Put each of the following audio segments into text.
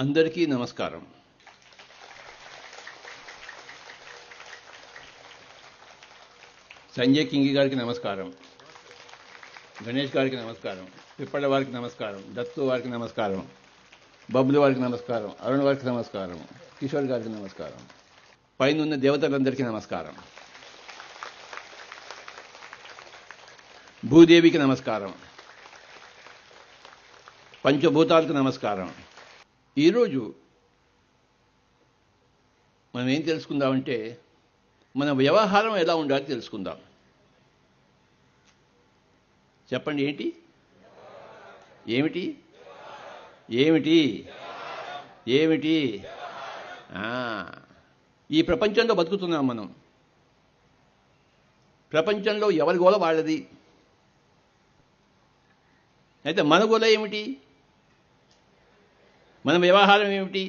అందరికీ నమస్కారం. సంజయ్ కింగి గారికి నమస్కారం, గణేష్ గారికి నమస్కారం, పిప్పళ్ళ వారికి నమస్కారం, దత్తు వారికి నమస్కారం, బబ్లు వారికి నమస్కారం, అరుణ్ వారికి నమస్కారం, కిషోర్ గారికి నమస్కారం, పైనున్న దేవతలందరికీ నమస్కారం, భూదేవికి నమస్కారం, పంచభూతాలకు నమస్కారం. ఈరోజు మనం ఏం తెలుసుకుందామంటే మన వ్యవహారం ఎలా ఉండాలో తెలుసుకుందాం. చెప్పండి, ఏంటి ఏమిటి ఏమిటి ఏమిటి ఈ ప్రపంచంలో బతుకుతున్నాం మనం. ప్రపంచంలో ఎవరి గోల వాళ్ళది. అయితే మన గోల ఏమిటి? మన వ్యవహారం ఏమిటి?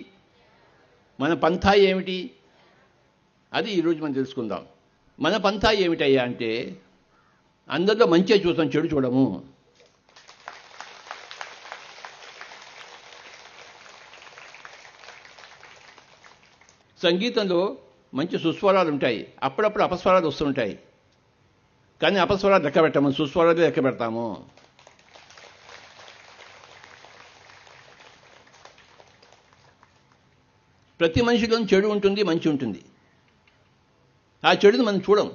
మన పంథా ఏమిటి? అది ఈరోజు మనం తెలుసుకుందాం. మన పంథా ఏమిటయ్యా అంటే అందరిలో మంచిగా చూస్తాం, చెడు చూడము. సంగీతంలో మంచి సుస్వరాలు ఉంటాయి, అప్పుడప్పుడు అపస్వరాలు వస్తుంటాయి. కానీ అపస్వరాలు లెక్క పెట్టాము, సుస్వరాలు లెక్క పెడతాము. ప్రతి మనిషిలో చెడు ఉంటుంది, మంచి ఉంటుంది. ఆ చెడుని మనం చూడం,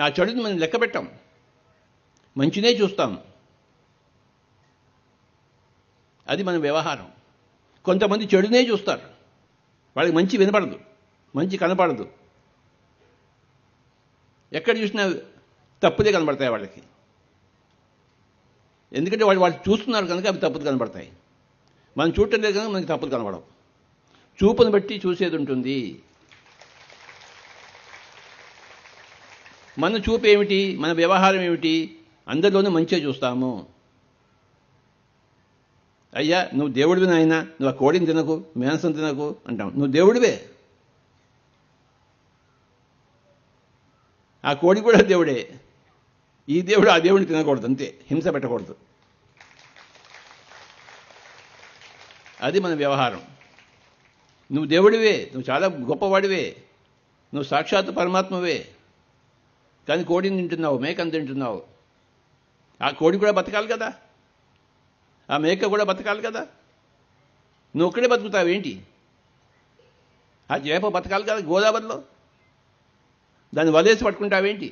ఆ చెడుని మనం లెక్క పెట్టాం, మంచినే చూస్తాం. అది మన వ్యవహారం. కొంతమంది చెడునే చూస్తారు, వాళ్ళకి మంచి వినపడదు, మంచి కనపడదు. ఎక్కడ చూసినా తప్పులే కనబడతాయి వాళ్ళకి. ఎందుకంటే వాళ్ళు చూస్తున్నారు కనుక అవి తప్పులు కనబడతాయి. మనం చూడటం లేదు కనుక మనకి తప్పులు కనబడవు. చూపును బట్టి చూసేది ఉంటుంది. మన చూపు ఏమిటి, మన వ్యవహారం ఏమిటి? అందరిలోనూ మంచిగా చూస్తాము. అయ్యా నువ్వు దేవుడివి నాయనా, నువ్వు ఆ కోడిని తినకు, మాంసం తినకు అంటాం. నువ్వు దేవుడివే. ఆ కోడి కూడా దేవుడే. ఈ దేవుడు ఆ దేవుడిని తినకూడదు, అంతే. హింస పెట్టకూడదు. అది మన వ్యవహారం. నువ్వు దేవుడివే, నువ్వు చాలా గొప్పవాడివే, నువ్వు సాక్షాత్ పరమాత్మవే. కానీ కోడిని తింటున్నావు, మేకను తింటున్నావు. ఆ కోడి కూడా బతకాలి కదా, ఆ మేక కూడా బతకాలి కదా. నువ్వు ఒక్కడే బతుకుతావేంటి? ఆ చేప బతకాలి కదా గోదావరిలో, దాన్ని వలేసి పట్టుకుంటావేంటి?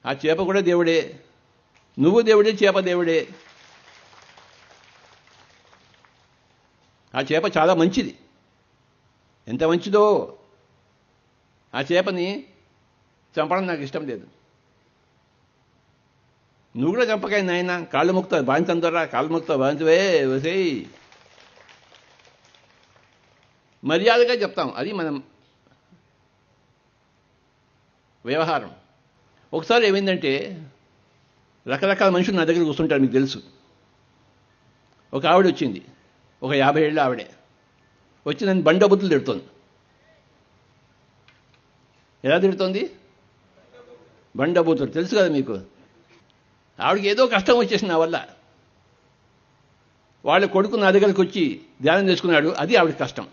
ఆ చేప కూడా దేవుడే, నువ్వు దేవుడే, చేప దేవుడే. ఆ చేప చాలా మంచిది. ఎంత మంచిదో! ఆ చేపని చంపడం నాకు ఇష్టం లేదు. నువ్వు కూడా చంపకాయ నాయన, కాళ్ళు మొక్కుతావు, బాధించందరా, కాళ్ళు మొక్కుతావు, బాధించవే వసేయి. మర్యాదగా చెప్తాం, అది మనం వ్యవహారం. ఒకసారి ఏమైందంటే, రకరకాల మనుషులు నా దగ్గర కూర్చుంటారు, మీకు తెలుసు. ఒక ఆవిడ వచ్చింది, ఒక 50 ఏళ్ళ ఆవిడే వచ్చి నన్ను బండబుద్ధులు తిడుతోంది. ఎలా తిడుతోంది? బండబూతులు తెలుసు కదా మీకు. ఆవిడకి ఏదో కష్టం వచ్చేసింది నా వల్ల. వాళ్ళ కొడుకు నా దగ్గరికి వచ్చి ధ్యానం చేసుకున్నాడు, అది ఆవిడకి కష్టం.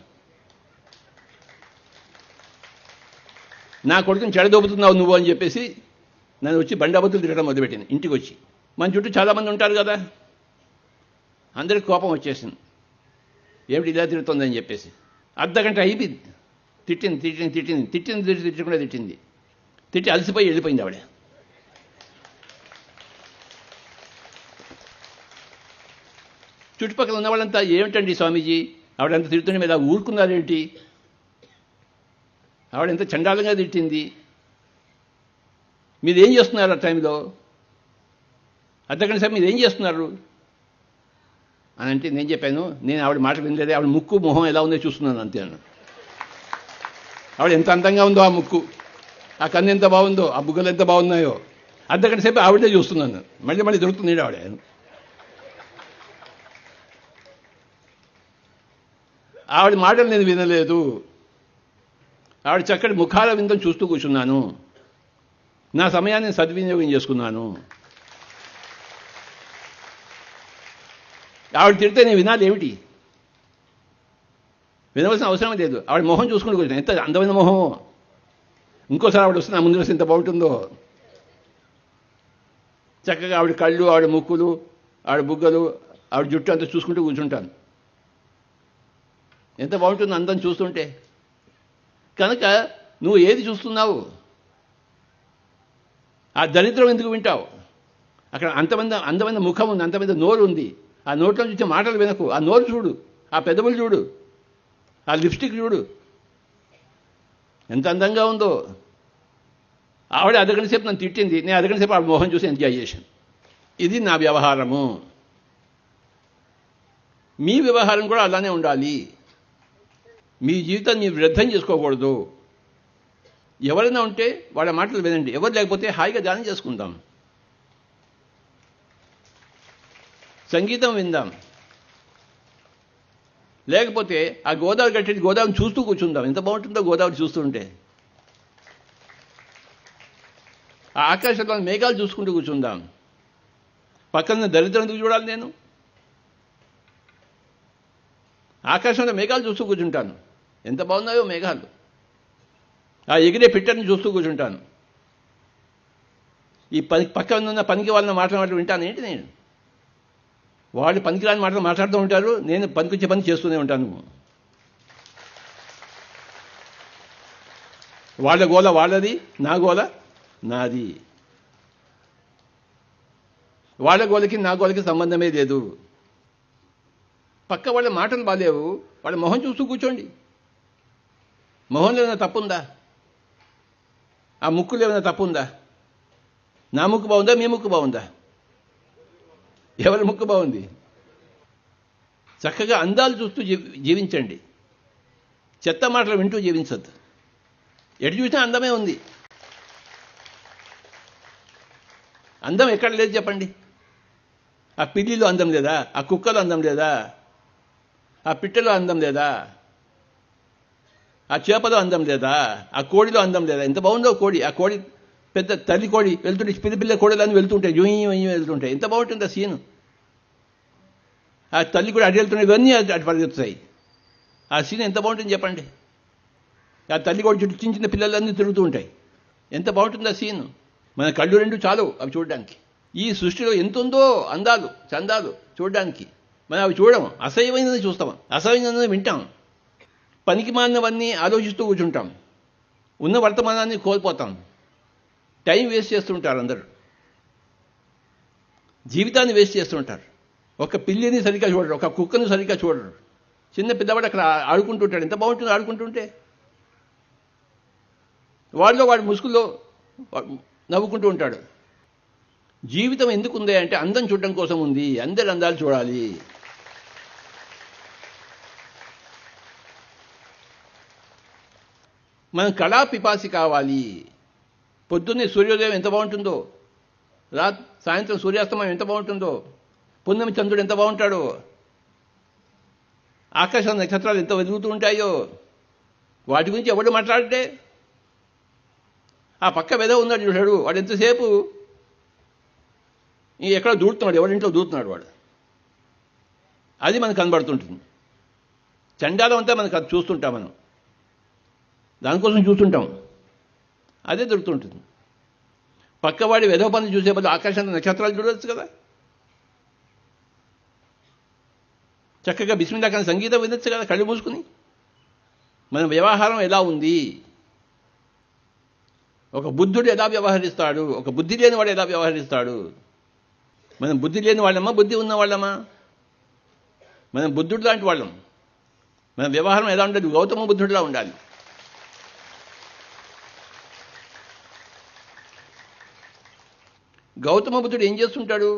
నా కొడుకుని చెడదోపుతున్నావు నువ్వు అని చెప్పేసి నన్ను వచ్చి బండబూతులు తిరగడం మొదలుపెట్టింది. ఇంటికి వచ్చి మన చుట్టూ చాలామంది ఉంటారు కదా, అందరికి కోపం వచ్చేసింది. ఏమిటి ఇలా తిరుగుతుందని చెప్పేసి అర్ధగంట అయిపోయింది. తిట్టకుండా తిట్టింది. తిట్టి అలసిపోయి వెళ్ళిపోయింది ఆవిడ. చుట్టుపక్కల ఉన్న వాళ్ళంతా ఏమిటండి స్వామీజీ ఆవిడంతా తిడుతుంటే మీద ఊరుకున్నారేంటి, ఆవిడ ఎంత చండాలంగా తిట్టింది, మీరేం చేస్తున్నారు ఆ టైంలో, అర్ధగంట సేపు మీరు ఏం చేస్తున్నారు అని అంటే నేను చెప్పాను, నేను ఆవిడ మాట వినలేదే, ఆవిడ ముక్కు మొహం ఎలా ఉందో చూస్తున్నాను అంతే అన్న. ఆవిడ ఎంత అందంగా ఉందో ఆ ముక్కు, ఆ కన్ను ఎంత బాగుందో, ఆ బుగ్గలు ఎంత బాగున్నాయో, అర్ధగంట సేపు ఆవిడే చూస్తున్నాను. మళ్ళీ దొరుకుతుంది ఆవిడ. ఆవిడ మాటలు నేను వినలేదు. ఆవిడ చక్కటి ముఖాల విందం చూస్తూ కూర్చున్నాను. నా సమయాన్ని సద్వినియోగం చేసుకున్నాను. ఆవిడ తిడితే నేను వినాలి ఏమిటి? వినవలసిన అవసరం లేదు. ఆవిడ మొహం చూసుకుంటూ కూర్చున్నాను. ఎంత అందమైన మొహం! ఇంకోసారి ఆవిడ వస్తున్నా ముందు వస్తే ఎంత బాగుంటుందో. చక్కగా ఆవిడ కళ్ళు, ఆవిడ ముక్కులు, ఆవిడ బుగ్గలు, ఆవిడ జుట్టు అంతా చూసుకుంటూ కూర్చుంటాను. ఎంత బాగుంటుంది అందం చూస్తుంటే. కనుక నువ్వు ఏది చూస్తున్నావు? ఆ దరిద్రం ఎందుకు వింటావు? అక్కడ అందమైన ముఖం ఉంది, అంతమంది నోరు ఉంది. ఆ నోట్లో చూసే మాటలు వినకు. ఆ నోరు చూడు, ఆ పెదవులు చూడు, ఆ లిప్స్టిక్ చూడు, ఎంత అందంగా ఉందో. ఆవిడ అరగంట సేపు నన్ను తిట్టింది, నేను అరగంట సేపు ఆవిడ మోహన్ చూసి ఎంజాయ్ చేశాను. ఇది నా వ్యవహారము. మీ వ్యవహారం కూడా అలానే ఉండాలి. మీ జీవితాన్ని మీరు వ్యర్థం చేసుకోకూడదు. ఎవరైనా ఉంటే వాళ్ళ మాటలు వినండి, ఎవరు లేకపోతే హాయిగా ధ్యానం చేసుకుందాం, సంగీతం విందాం. లేకపోతే ఆ గోదావరి కట్టేది గోదావరిని చూస్తూ కూర్చుందాం. ఎంత బాగుంటుందో గోదావరి చూస్తుంటే. ఆ ఆకాశంలో మేఘాలు చూసుకుంటూ కూర్చుందాం. పక్కన దరిద్రం ఎందుకు చూడాలి నేను? ఆకాశంలో మేఘాలు చూస్తూ కూర్చుంటాను. ఎంత బాగున్నాయో మేఘాలు. ఆ ఎగిరే పిట్టని చూస్తూ కూర్చుంటాను. ఈ పక్కన ఉన్న పనికి వాళ్ళని మాట్లాడటం వింటాను ఏంటి నేను? వాళ్ళు పనికిరాని మాటలు మాట్లాడుతూ ఉంటారు, నేను పనికొచ్చే పని చేస్తూనే ఉంటాను. వాళ్ళ గోల వాళ్ళది, నా గోల నాది. వాళ్ళ గోలకి నా గోలకి సంబంధమే లేదు. పక్క వాళ్ళ మాటలు బాలేవు, వాళ్ళ మొహం చూస్తూ కూర్చోండి. మొహంలో ఏమైనా తప్పుందా? ఆ ముక్కులో ఏమైనా తప్పుందా? నా ముక్కు బాగుందా, మీ ముక్కు బాగుందా? ఎవరి ముక్కు బాగుంది? చక్కగా అందాలు చూస్తూ జీవించండి. చెత్త మాటలు వింటూ జీవించద్దు. ఎటు చూసినా అందమే ఉంది. అందం ఎక్కడ లేదు చెప్పండి? ఆ పిల్లిలో అందం లేదా? ఆ కుక్కలో అందం లేదా? ఆ పిట్టలో అందం లేదా? ఆ చేపలో అందం లేదా? ఆ కోడిలో అందం లేదా? ఎంత బాగుందో కోడి. ఆ కోడి పెద్ద తల్లి కోడి వెళ్తుంటే పిల్ల కోడలని వెళ్తుంటాయి, జూయి వెళ్తుంటాయి. ఎంత బాగుంటుంది ఆ సీను. ఆ తల్లి కూడా అటు వెళ్తున్నాయి, ఇవన్నీ అటు పరిగెత్తుతాయి. ఆ సీన్ ఎంత బాగుంటుంది చెప్పండి? ఆ తల్లి కూడా చుట్టూ చిన్న చిన్న పిల్లలన్నీ తిరుగుతూ ఉంటాయి. ఎంత బాగుంటుంది ఆ సీను. మన కళ్ళు రెండు చాలు అవి చూడడానికి. ఈ సృష్టిలో ఎంత ఉందో అందాలు చందాలు చూడడానికి. మనం అవి చూడము, అసహ్యమైనది చూస్తాం, అసహ్యమైనది వింటాం, పనికి మాలినవన్నీ ఆలోచిస్తూ కూర్చుంటాం, ఉన్న వర్తమానాన్ని కోల్పోతాం, టైం వేస్ట్ చేస్తుంటారు అందరూ, జీవితాన్ని వేస్ట్ చేస్తుంటారు. ఒక పిల్లిని సరిగ్గా చూడరు, ఒక కుక్కను సరిగ్గా చూడరు. చిన్న పిల్లవాడు అక్కడ ఆడుకుంటుంటాడు, ఎంత బాగుంటుంది ఆడుకుంటుంటే. వాడు ముసుగులో నవ్వుకుంటూ ఉంటాడు. జీవితం ఎందుకు ఉంది అంటే అందం చూడడం కోసం ఉంది. అందరి అందాలు చూడాలి. మనం కళా పిపాసి కావాలి. పొద్దున్నే సూర్యోదయం ఎంత బాగుంటుందో, సాయంత్రం సూర్యాస్తమయం ఎంత బాగుంటుందో, పున్నమి చంద్రుడు ఎంత బాగుంటాడో, ఆకాశం నక్షత్రాలు ఎంత వెలుగుతూ ఉంటాయో, వాటి గురించి ఎవడు మాట్లాడితే ఆ పక్క వెద ఉన్నాడు చూశాడు, వాడు ఎంతసేపు ఎక్కడ దూడుతున్నాడు, ఎవరింట్లో దూడుతున్నాడు వాడు. అది మనకు కనబడుతుంటుంది. చండాలం అంతా మనకు అది చూస్తుంటాం, మనం దానికోసం చూస్తుంటాం, అదే దొరుకుతుంటుంది. పక్కవాడి వెధవ పని చూసే బదులు ఆకాశంలో నక్షత్రాలు చూడవచ్చు కదా. చక్కగా బిస్మిల్లా కానీ సంగీతం వినొచ్చు కదా కళ్ళు మూసుకుని. మన వ్యవహారం ఎలా ఉంది? ఒక బుద్ధుడు ఎలా వ్యవహరిస్తాడు, ఒక బుద్ధి లేని వాడు ఎలా వ్యవహరిస్తాడు? మనం బుద్ధి లేని వాళ్ళమా, బుద్ధి ఉన్న వాళ్ళమా? మనం బుద్ధుడు లాంటి వాళ్ళం. మన వ్యవహారం ఎలా ఉండదు? గౌతమ బుద్ధుడిలా ఉండాలి. గౌతమ బుద్ధుడు ఏం చేస్తుంటాడు?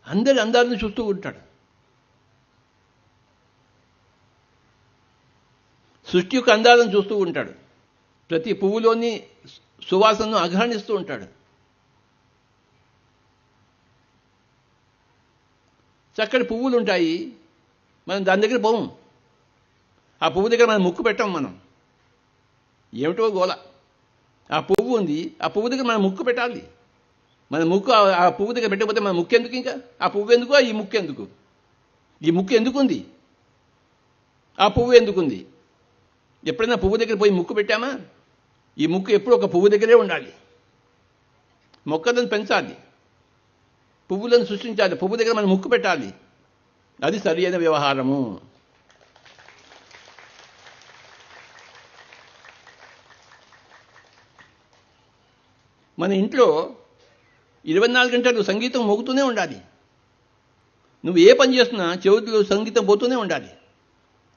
అందరి అందాలను చూస్తూ ఉంటాడు. సృష్టి యొక్క అందాలను చూస్తూ ఉంటాడు. ప్రతి పువ్వులోని సువాసనను ఆఘ్రాణిస్తూ ఉంటాడు. చక్కటి పువ్వులు ఉంటాయి, మనం దాని దగ్గర పోము. ఆ పువ్వు దగ్గర మనం ముక్కు పెట్టాం. మనం ఏమిటో గోల. ఆ పువ్వు ఉంది, ఆ పువ్వు దగ్గర మనం ముక్కు పెట్టాలి. మన ముక్కు ఆ పువ్వు దగ్గర పెట్టకపోతే మన ముక్కు ఎందుకు? ఇంకా ఆ పువ్వు ఎందుకు, ఈ ముక్కు ఎందుకు? ఈ ముక్కు ఎందుకుంది? ఆ పువ్వు ఎందుకుంది? ఎప్పుడైనా పువ్వు దగ్గర పోయి ముక్కు పెట్టామా? ఈ ముక్కు ఎప్పుడు ఒక పువ్వు దగ్గరే ఉండాలి. మొక్కలను పెంచాలి, పువ్వులను సృష్టించాలి, పువ్వు దగ్గర మనం ముక్కు పెట్టాలి. అది సరి అయిన వ్యవహారము. మన ఇంట్లో 24 గంటలు సంగీతం మోగుతూనే ఉండాలి. నువ్వు ఏ పని చేస్తున్నా చెవుల్లో సంగీతం పోతూనే ఉండాలి.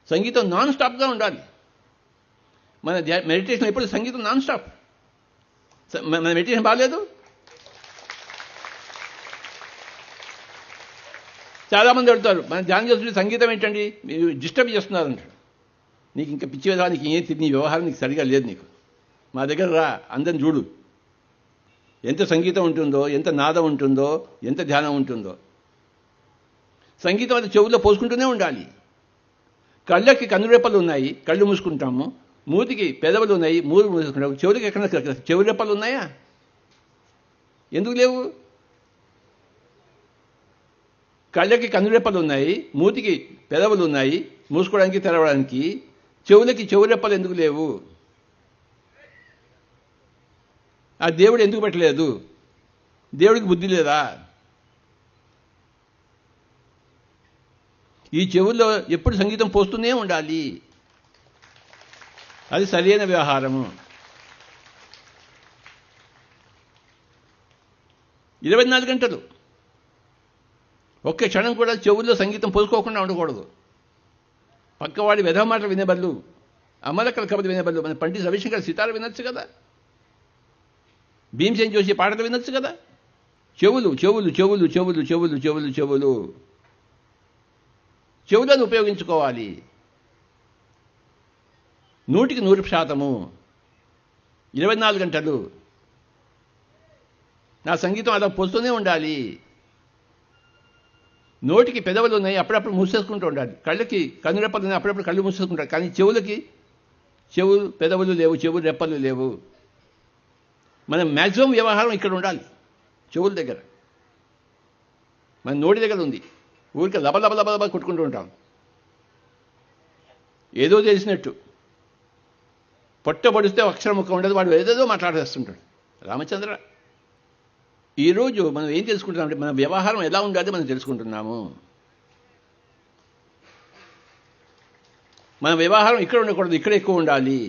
సంగీతం నాన్ స్టాప్గా ఉండాలి. మన మెడిటేషన్ ఎప్పుడు సంగీతం నాన్ స్టాప్. మన మెడిటేషన్ బాగాలేదు. చాలామంది అడుగుతారు, మన ధ్యానం చేస్తుంటే సంగీతం ఏంటండి, మీరు డిస్టర్బ్ చేస్తున్నారంటారు. నీకు ఇంకా పిచ్చి విధానం, నీకు ఏం నీ వ్యవహారం నీకు సరిగా లేదు. నీకు మా దగ్గర రా, అందరిని చూడు, ఎంత సంగీతం ఉంటుందో, ఎంత నాదం ఉంటుందో, ఎంత ధ్యానం ఉంటుందో. సంగీతం అది చెవుల్లో పోసుకుంటూనే ఉండాలి. కళ్ళకి కన్నురెప్పలు ఉన్నాయి, కళ్ళు మూసుకుంటాము. మూతికి పెదవులు ఉన్నాయి, మూడు మూసుకుంటాము. చెవులకి ఎక్కడ చెవి రెప్పలు ఉన్నాయా? ఎందుకు లేవు? కళ్ళకి కన్నురెప్పలు ఉన్నాయి, మూతికి పెదవులు ఉన్నాయి, మూసుకోవడానికి తెరవడానికి. చెవులకి చెవురెప్పలు ఎందుకు లేవు? ఆ దేవుడు ఎందుకు పెట్టలేదు? దేవుడికి బుద్ధి లేదా? ఈ చెవుల్లో ఎప్పుడు సంగీతం పోస్తూనే ఉండాలి. అది సరైన వ్యవహారము. 24 గంటలు ఒక్క క్షణం కూడా చెవుల్లో సంగీతం పోసుకోకుండా ఉండకూడదు. పక్కవాడి వెధవ మాటలు వినే బదులు, అమలకల కబులు వినే బదులు మన పండిత రవిశంకర్ సితార వినొచ్చు కదా, భీమసేన్ జోషి పాటలు వినొచ్చు కదా. చెవులు చెవులు చెవులు చెవులు చెవులు చెవులు చెవులు చెవులను ఉపయోగించుకోవాలి. 100% 24 గంటలు నా సంగీతం అలా పోస్తూనే ఉండాలి. నోటికి పెదవులు ఉన్నాయి, అప్పుడప్పుడు మూసేసుకుంటూ ఉండాలి. కళ్ళకి కన్నురెప్పలు ఉన్నాయి, అప్పుడప్పుడు కళ్ళు మూసేసుకుంటారు. కానీ చెవులకి పెదవులు లేవు, చెవు రెప్పలు లేవు. మన మ్యాక్సిమం వ్యవహారం ఇక్కడ ఉండాలి, చెవుల దగ్గర. మన నోటి దగ్గర ఉంది, ఊరికి లబలబ కొట్టుకుంటూ ఉంటాం. ఏదో తెలిసినట్టు పొట్ట పొడిస్తే అక్షరం ముక్క ఉండదు, వాడు ఏదేదో మాట్లాడేస్తుంటాడు. రామచంద్ర, ఈరోజు మనం ఏం తెలుసుకుంటున్నామంటే మన వ్యవహారం ఎలా ఉండాలి మనం తెలుసుకుంటున్నాము. మన వ్యవహారం ఇక్కడ ఉండకూడదు, ఇక్కడ ఎక్కువ ఉండాలి,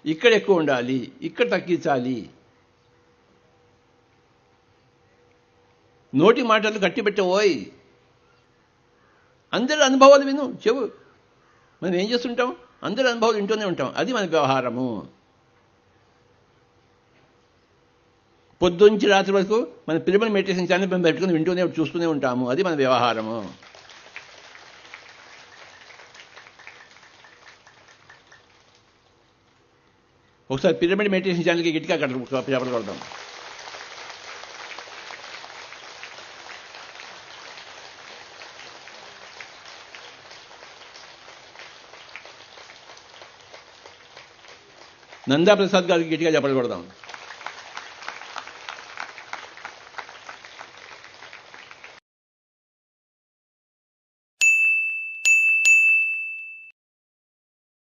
ఇక్కడ ఎక్కువ ఉండాలి, ఇక్కడ తగ్గించాలి. నోటి మాటలు కట్టిపెట్టబోయి అందరి అనుభవాలు విను. చెవు మనం ఏం చేస్తుంటాం, అందరి అనుభవాలు వింటూనే ఉంటాం. అది మన వ్యవహారము. పొద్దుంచి రాత్రి వరకు మన పిరమిడ్ మెడిటేషన్ ఛానల్ మేము పెట్టుకుని వింటూనే చూస్తూనే ఉంటాము. అది మన వ్యవహారము. ఒకసారి పిరమిడ్ మెడిటేషన్ ఛానల్కి గట్టిగా చెప్పగలుగుతాం. నందా ప్రసాద్ గారికి గట్టిగా చెప్పకూడదాం.